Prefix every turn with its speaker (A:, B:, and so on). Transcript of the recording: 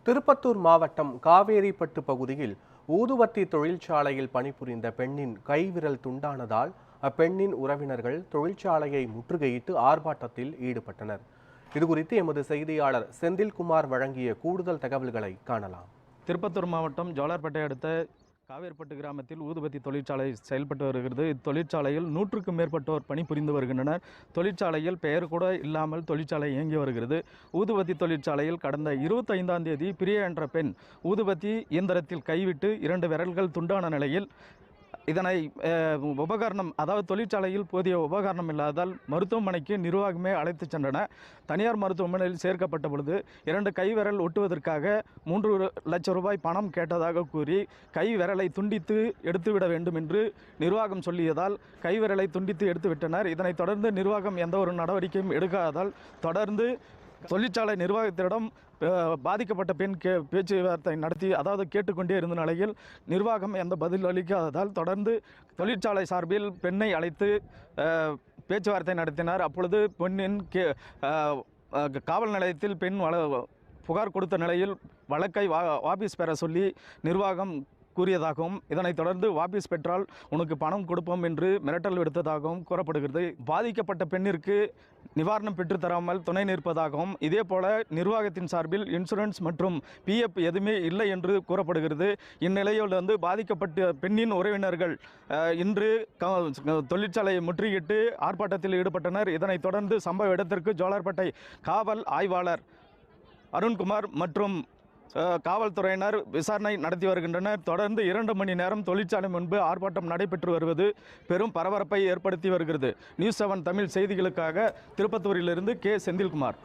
A: திருப்பத்தூர் மாவட்டம் காவேரிப்பட்டு பகுதியில் ஊதுவத்தி தொழிற்சாலையில் பணிபுரிந்த பெண்ணின் கைவிரல் துண்டானதால் அப்பெண்ணின் உறவினர்கள் தொழிற்சாலையை முற்றுகையிட்டு ஆர்ப்பாட்டத்தில் ஈடுபட்டனர். இதுகுறித்து எமது செய்தியாளர் செந்தில்குமார் வழங்கிய கூடுதல் தகவல்களை காணலாம்.
B: திருப்பத்தூர் மாவட்டம் ஜோலார்பேட்டை அடுத்த காவேரிப்பட்டு கிராமத்தில் ஊதுபத்தி தொழிற்சாலை செயல்பட்டு வருகிறது. இத்தொழிற்சாலையில் 100க்கும் மேற்பட்டோர் பணிபுரிந்து வருகின்றனர். தொழிற்சாலையில் பெயர் கூட இல்லாமல் தொழிற்சாலை இயங்கி வருகிறது. ஊதுபத்தி தொழிற்சாலையில் கடந்த 25ஆம் தேதி பிரியா என்ற பெண் ஊதுபத்தி இயந்திரத்தில் கைவிட்டு 2 விரல்கள் துண்டான நிலையில் இதனை உபகரணம், அதாவது தொழிற்சாலையில் போதிய உபகரணம் இல்லாததால் மருத்துவமனைக்கு நிர்வாகமே அழைத்து சென்றன. தனியார் மருத்துவமனையில் சேர்க்கப்பட்ட பொழுது 2 கை விரல் ஒட்டுவதற்காக 3 லட்சம் ரூபாய் பணம் கேட்டதாக கூறி கை விரலை துண்டித்து எடுத்துவிட வேண்டும் என்று நிர்வாகம் சொல்லியதால் கை விரலை துண்டித்து எடுத்துவிட்டனர். இதனைத் தொடர்ந்து நிர்வாகம் எந்த ஒரு நடவடிக்கையும் எடுக்காததால் தொடர்ந்து தொழிற்சாலை நிர்வாகத்திடம் பாதிக்கப்பட்ட பெண் பேச்சுவார்த்தை நடத்தி, அதாவது கேட்டுக்கொண்டே இருந்த நிலையில் நிர்வாகம் எந்த பதில் அளிக்காததால் தொடர்ந்து தொழிற்சாலை சார்பில் பெண்ணை அழைத்து பேச்சுவார்த்தை நடத்தினார். அப்பொழுது பெண்ணின் காவல் நிலையத்தில் பெண் புகார் கொடுத்த நிலையில் வழக்கை வாபஸ் பெற சொல்லி நிர்வாகம் கூறியதாகவும், இதனைத் தொடர்ந்து வாபஸ் பெற்றால் உனக்கு பணம் கொடுப்போம் என்று மிரட்டல் விடுத்ததாகவும் கூறப்படுகிறது. பாதிக்கப்பட்ட பெண்ணிற்கு நிவாரணம் பெற்றுத்தராமல் துணை நிற்பதாகவும், இதே போல நிர்வாகத்தின் சார்பில் இன்சூரன்ஸ் மற்றும் பிஎஃப் எதுவுமே இல்லை என்று கூறப்படுகிறது. இந்நிலையில் பாதிக்கப்பட்ட பெண்ணின் உறவினர்கள் இன்று தொழிற்சாலையை முற்றுகையிட்டு ஆர்ப்பாட்டத்தில் ஈடுபட்டனர். இதனைத் தொடர்ந்து சம்பவ இடத்திற்கு ஜோலார்பேட்டை காவல் ஆய்வாளர் அருண்குமார் மற்றும் காவல்துறையினர் விசாரணை நடத்தி வருகின்றனர். தொடர்ந்து 2 மணி நேரம் தொழிற்சாலை முன்பு ஆர்ப்பாட்டம் நடைபெற்று வருவது பெரும் பரபரப்பை ஏற்படுத்தி வருகிறது. நியூஸ் 7 தமிழ் செய்திகளுக்காக திருப்பத்தூரிலிருந்து கே. செந்தில்குமார்.